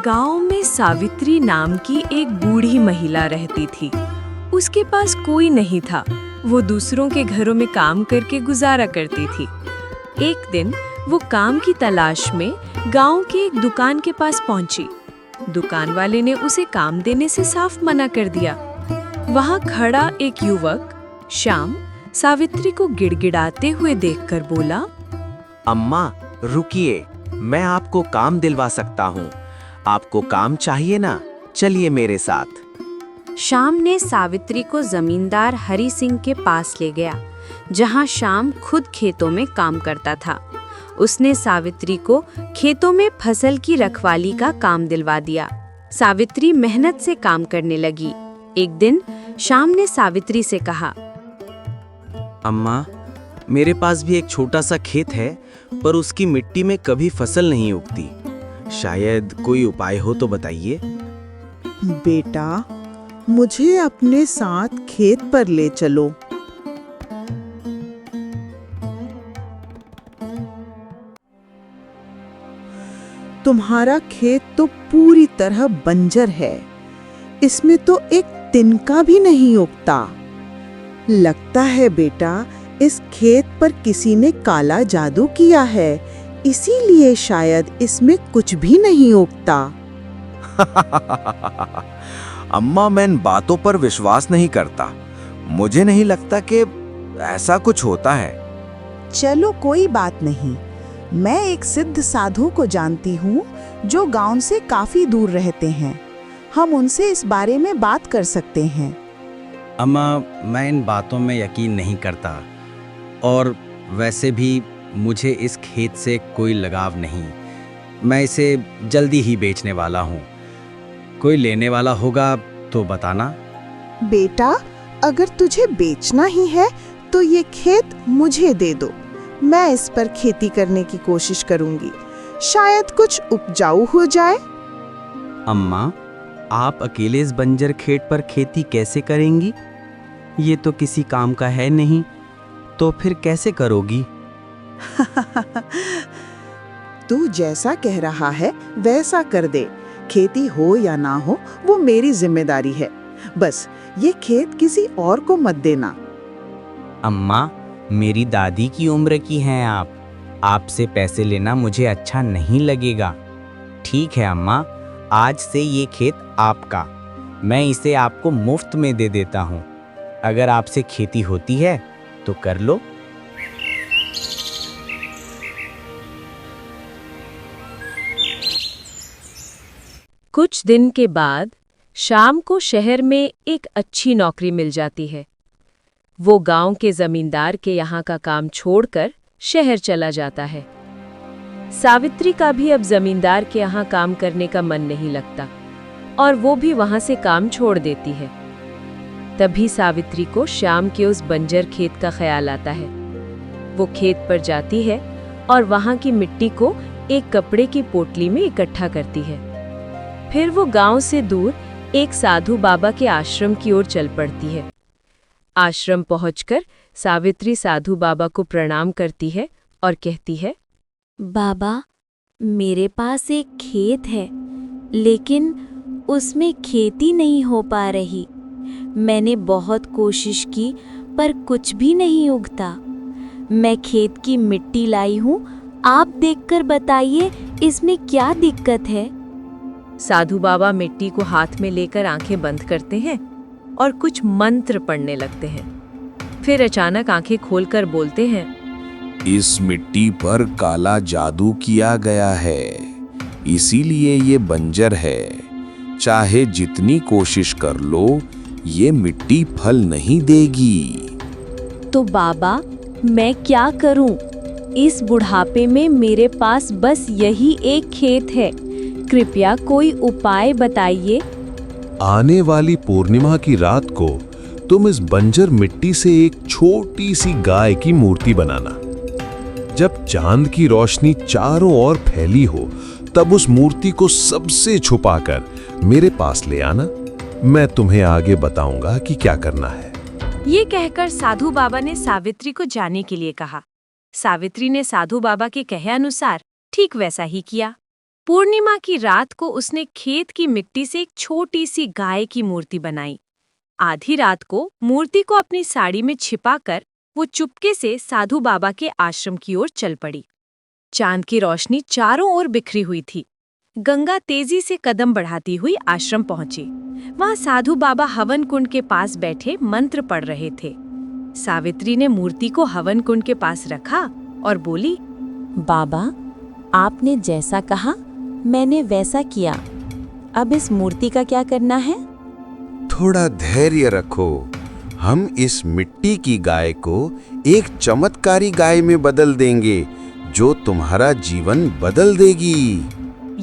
गांव में सावित्री नाम की एक बूढ़ी महिला रहती थी। उसके पास कोई नहीं था। वो दूसरों के घरों में काम करके गुजारा करती थी। एक दिन वो काम की तलाश में गांव की एक दुकान के पास पहुंची। दुकान वाले ने उसे काम देने से साफ मना कर दिया। वहां खड़ा एक युवक श्याम सावित्री को गिड़गिड़ाते हुए देखकर बोला, अम्मा रुकिए, मैं आपको काम दिलवा सकता हूँ। आपको काम चाहिए ना? चलिए मेरे साथ। श्याम ने सावित्री को जमींदार हरि सिंह के पास ले गया, जहां श्याम खुद खेतों में काम करता था। उसने सावित्री को खेतों में फसल की रखवाली का काम दिलवा दिया। सावित्री मेहनत से काम करने लगी। एक दिन श्याम ने सावित्री से कहा, अम्मा, मेरे पास भी एक छोटा सा खेत है, पर उसकी मिट्टी में कभी फसल नहीं उगती। शायद कोई उपाय हो तो बताइए। बेटा, मुझे अपने साथ खेत पर ले चलो। तुम्हारा खेत तो पूरी तरह बंजर है। इसमें तो एक तिनका भी नहीं उगता। लगता है बेटा, इस खेत पर किसी ने काला जादू किया है, इसीलिए शायद इसमें कुछ भी नहीं उगता। अम्मा, मैं इन बातों पर विश्वास नहीं करता। मुझे नहीं लगता कि ऐसा कुछ होता है। चलो कोई बात नहीं, मैं एक सिद्ध साधु को जानती हूँ जो गांव से काफी दूर रहते हैं। हम उनसे इस बारे में बात कर सकते हैं। अम्मा, मैं इन बातों में यकीन नहीं करता, और वैसे भी मुझे इस खेत से कोई लगाव नहीं। मैं इसे जल्दी ही बेचने वाला हूँ। कोई लेने वाला होगा तो बताना। बेटा, अगर तुझे बेचना ही है तो ये खेत मुझे दे दो। मैं इस पर खेती करने की कोशिश करूंगी। शायद कुछ उपजाऊ हो जाए। अम्मा, आप अकेले इस बंजर खेत पर खेती कैसे करेंगी? ये तो किसी काम का है नहीं, तो फिर कैसे करोगी? तू जैसा कह रहा है वैसा कर दे। खेती हो या ना हो, वो मेरी जिम्मेदारी है। बस ये खेत किसी और को मत देना। अम्मा, मेरी दादी की उम्र की हैं आप। आपसे पैसे लेना मुझे अच्छा नहीं लगेगा। ठीक है अम्मा, आज से ये खेत आपका। मैं इसे आपको मुफ्त में दे देता हूँ। अगर आपसे खेती होती है तो कर लो। कुछ दिन के बाद शाम को शहर में एक अच्छी नौकरी मिल जाती है। वो गांव के जमींदार के यहाँ का काम छोड़कर शहर चला जाता है। सावित्री का भी अब जमींदार के यहाँ काम करने का मन नहीं लगता और वो भी वहां से काम छोड़ देती है। तभी सावित्री को श्याम के उस बंजर खेत का ख्याल आता है। वो खेत पर जाती है और वहां की मिट्टी को एक कपड़े की पोटली में इकट्ठा करती है। फिर वो गांव से दूर एक साधु बाबा के आश्रम की ओर चल पड़ती है। आश्रम पहुंचकर सावित्री साधु बाबा को प्रणाम करती है और कहती है, बाबा, मेरे पास एक खेत है, लेकिन उसमें खेती नहीं हो पा रही। मैंने बहुत कोशिश की पर कुछ भी नहीं उगता। मैं खेत की मिट्टी लाई हूँ, आप देखकर बताइए इसमें क्या दिक्कत है। साधु बाबा मिट्टी को हाथ में लेकर आंखें बंद करते हैं और कुछ मंत्र पढ़ने लगते हैं। फिर अचानक आंखें खोलकर बोलते हैं, इस मिट्टी पर काला जादू किया गया है, इसीलिए ये बंजर है। चाहे जितनी कोशिश कर लो, ये मिट्टी फल नहीं देगी। तो बाबा, मैं क्या करूं? इस बुढ़ापे में मेरे पास बस यही एक खेत है। कृपया कोई उपाय बताइए। आने वाली पूर्णिमा की रात को तुम इस बंजर मिट्टी से एक छोटी सी गाय की मूर्ति बनाना। जब चांद की रोशनी चारों ओर फैली हो, तब उस मूर्ति को सबसे छुपाकर मेरे पास ले आना। मैं तुम्हें आगे बताऊंगा कि क्या करना है। ये कहकर साधु बाबा ने सावित्री को जाने के लिए कहा। सावित्री ने साधु बाबा के कहे अनुसार ठीक वैसा ही किया। पूर्णिमा की रात को उसने खेत की मिट्टी से एक छोटी सी गाय की मूर्ति बनाई। आधी रात को मूर्ति को अपनी साड़ी में छिपाकर वो चुपके से साधु बाबा के आश्रम की ओर चल पड़ी। चांद की रोशनी चारों ओर बिखरी हुई थी। गंगा तेजी से कदम बढ़ाती हुई आश्रम पहुंची। वहां साधु बाबा हवन कुंड के पास बैठे मंत्र पढ़ रहे थे। सावित्री ने मूर्ति को हवन कुंड के पास रखा और बोली, बाबा, आपने जैसा कहा मैंने वैसा किया। अब इस मूर्ति का क्या करना है? थोड़ा धैर्य रखो। हम इस मिट्टी की गाय को एक चमत्कारी गाय में बदल देंगे जो तुम्हारा जीवन बदल देगी।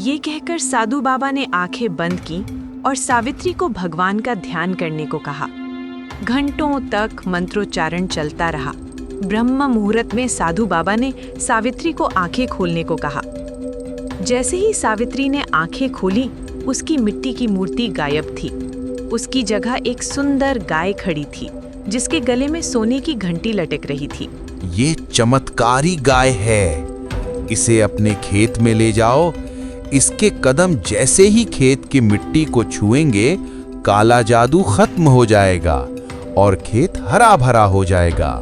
ये कहकर साधु बाबा ने आंखें बंद की और सावित्री को भगवान का ध्यान करने को कहा। घंटों तक मंत्रोच्चारण चलता रहा। ब्रह्म मुहूर्त में साधु बाबा ने सावित्री को आंखें खोलने को कहा। जैसे ही सावित्री ने आंखें खोली, उसकी मिट्टी की मूर्ति गायब थी। उसकी जगह एक सुंदर गाय खड़ी थी, जिसके गले में सोने की घंटी लटक रही थी। ये चमत्कारी गाय है। इसे अपने खेत में ले जाओ। इसके कदम जैसे ही खेत की मिट्टी को छुएंगे, काला जादू खत्म हो जाएगा और खेत हरा भरा हो जाएगा।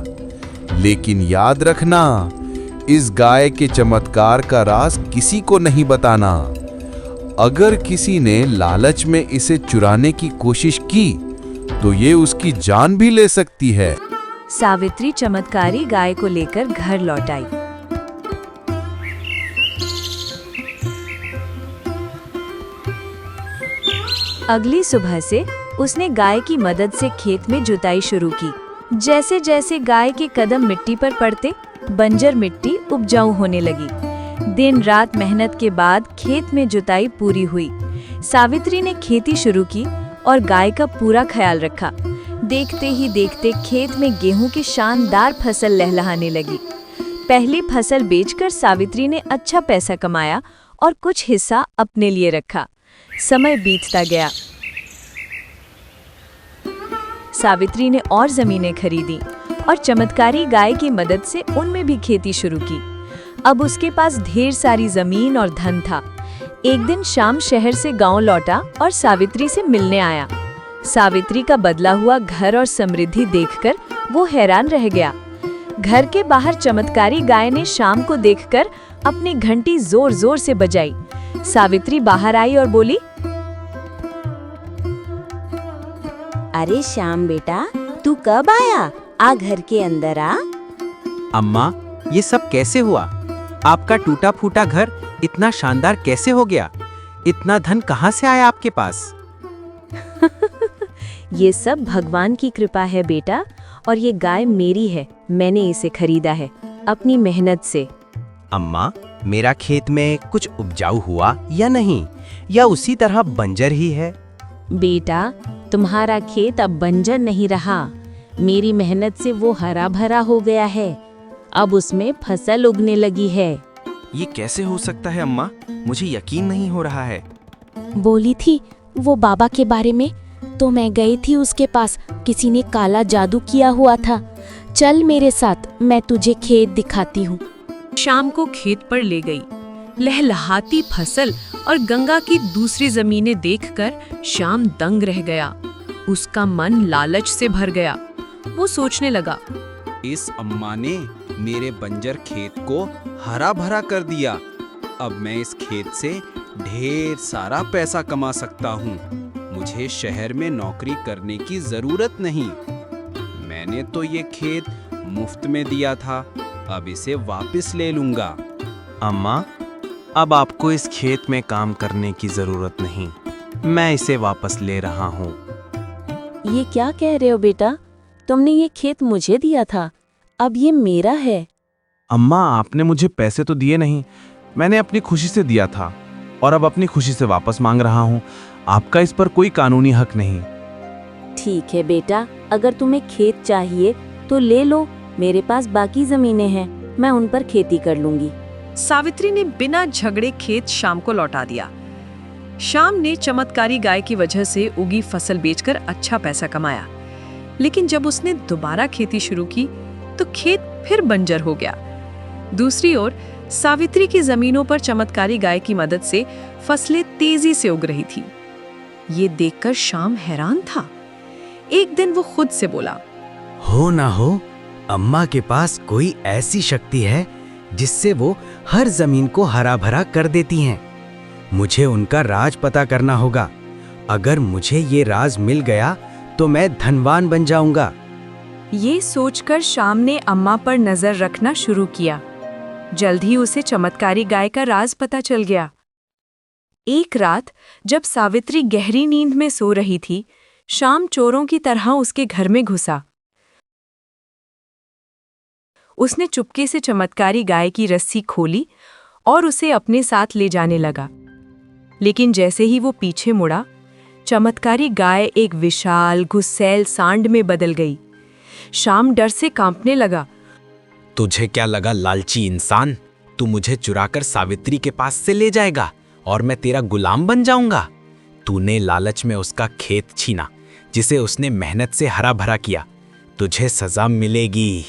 लेकिन याद रखना, इस गाय के चमत्कार का राज किसी को नहीं बताना। अगर किसी ने लालच में इसे चुराने की कोशिश की तो ये उसकी जान भी ले सकती है। सावित्री चमत्कारी गाय को लेकर घर लौट आई। अगली सुबह से उसने गाय की मदद से खेत में जुताई शुरू की। जैसे जैसे गाय के कदम मिट्टी पर पड़ते, बंजर मिट्टी उपजाऊ होने लगी। दिन रात मेहनत के बाद खेत में जुताई पूरी हुई। सावित्री ने खेती शुरू की और गाय का पूरा ख्याल रखा। देखते ही देखते खेत में गेहूं की शानदार फसल लहलहाने लगी। पहली फसल बेचकर सावित्री ने अच्छा पैसा कमाया और कुछ हिस्सा अपने लिए रखा। समय बीतता गया। सावित्री ने और जमीनें खरीदी और चमत्कारी गाय की मदद से उनमें भी खेती शुरू की। अब उसके पास ढेर सारी जमीन और धन था। एक दिन शाम शहर से गांव लौटा और सावित्री से मिलने आया। सावित्री का बदला हुआ घर और समृद्धि देखकर वो हैरान रह गया। घर के बाहर चमत्कारी गाय ने शाम को देखकर अपनी घंटी जोर जोर से बजाई। सावित्री बाहर आई और बोली, अरे श्याम बेटा, तू कब आया? आ घर के अंदर आ। अम्मा, ये सब कैसे हुआ? आपका टूटा फूटा घर इतना शानदार कैसे हो गया? इतना धन कहाँ से आया आपके पास? ये सब भगवान की कृपा है बेटा, और ये गाय मेरी है। मैंने इसे खरीदा है अपनी मेहनत से। अम्मा, मेरा खेत में कुछ उपजाऊ हुआ या नहीं, या उसी तरह बंजर ही है? बेटा, तुम्हारा खेत अब बंजर नहीं रहा। मेरी मेहनत से वो हरा भरा हो गया है। अब उसमें फसल उगने लगी है। ये कैसे हो सकता है अम्मा? मुझे यकीन नहीं हो रहा है। बोली थी वो बाबा के बारे में, तो मैं गई थी उसके पास। किसी ने काला जादू किया हुआ था। चल मेरे साथ, मैं तुझे खेत दिखाती हूँ। शाम को खेत पर ले गई। लहलहाती फसल और गंगा की दूसरी जमीनें देखकर श्याम दंग रह गया। उसका मन लालच से भर गया। वो सोचने लगा, इस अम्मा ने मेरे बंजर खेत को हरा भरा कर दिया। अब मैं इस खेत से ढेर सारा पैसा कमा सकता हूँ। मुझे शहर में नौकरी करने की जरूरत नहीं। मैंने तो ये खेत मुफ्त में दिया था, अब इसे वापस ले लूंगा। अम्मा, अब आपको इस खेत में काम करने की जरूरत नहीं। मैं इसे वापस ले रहा हूँ। ये क्या कह रहे हो बेटा? तुमने ये खेत मुझे दिया था, अब ये मेरा है। अम्मा, आपने मुझे पैसे तो दिए नहीं, मैंने अपनी खुशी से दिया था और अब अपनी खुशी से वापस मांग रहा हूँ। आपका इस पर कोई कानूनी हक नहीं। ठीक है बेटा, अगर तुम्हें खेत चाहिए तो ले लो। मेरे पास बाकी जमीनें हैं, मैं उन पर खेती कर लूंगी। सावित्री ने बिना झगड़े खेत शाम को लौटा दिया। शाम ने चमत्कारी गाय की वजह से उगी फसल बेचकर अच्छा पैसा कमाया। लेकिन जब उसने दोबारा खेती शुरू की तो खेत फिर बंजर हो गया। दूसरी ओर सावित्री की जमीनों पर चमत्कारी गाय की मदद से फसलें तेजी से उग रही थी। ये देखकर श्याम हैरान था। एक दिन वो खुद से बोला, हो ना हो, अम्मा के पास कोई ऐसी शक्ति है जिससे वो हर जमीन को हरा भरा कर देती हैं। मुझे उनका राज पता करना होगा। अगर मुझे ये राज मिल गया तो मैं धनवान बन जाऊंगा। ये सोचकर श्याम ने अम्मा पर नजर रखना शुरू किया। जल्द ही उसे चमत्कारी गाय का राज पता चल गया। एक रात जब सावित्री गहरी नींद में सो रही थी, श्याम चोरों की तरह उसके घर में घुसा। उसने चुपके से चमत्कारी गाय की रस्सी खोली और उसे अपने साथ ले जाने लगा। लेकिन जैसे ही वो पीछे मुड़ा, चमत्कारी गाय एक विशाल गुस्सैल सांड में बदल गई। श्याम डर से कांपने लगा। तुझे क्या लगा लालची इंसान, तू मुझे चुराकर सावित्री के पास से ले जाएगा और मैं तेरा गुलाम बन जाऊंगा? तूने लालच में उसका खेत छीना जिसे उसने मेहनत से हरा भरा किया। तुझे सजा मिलेगी।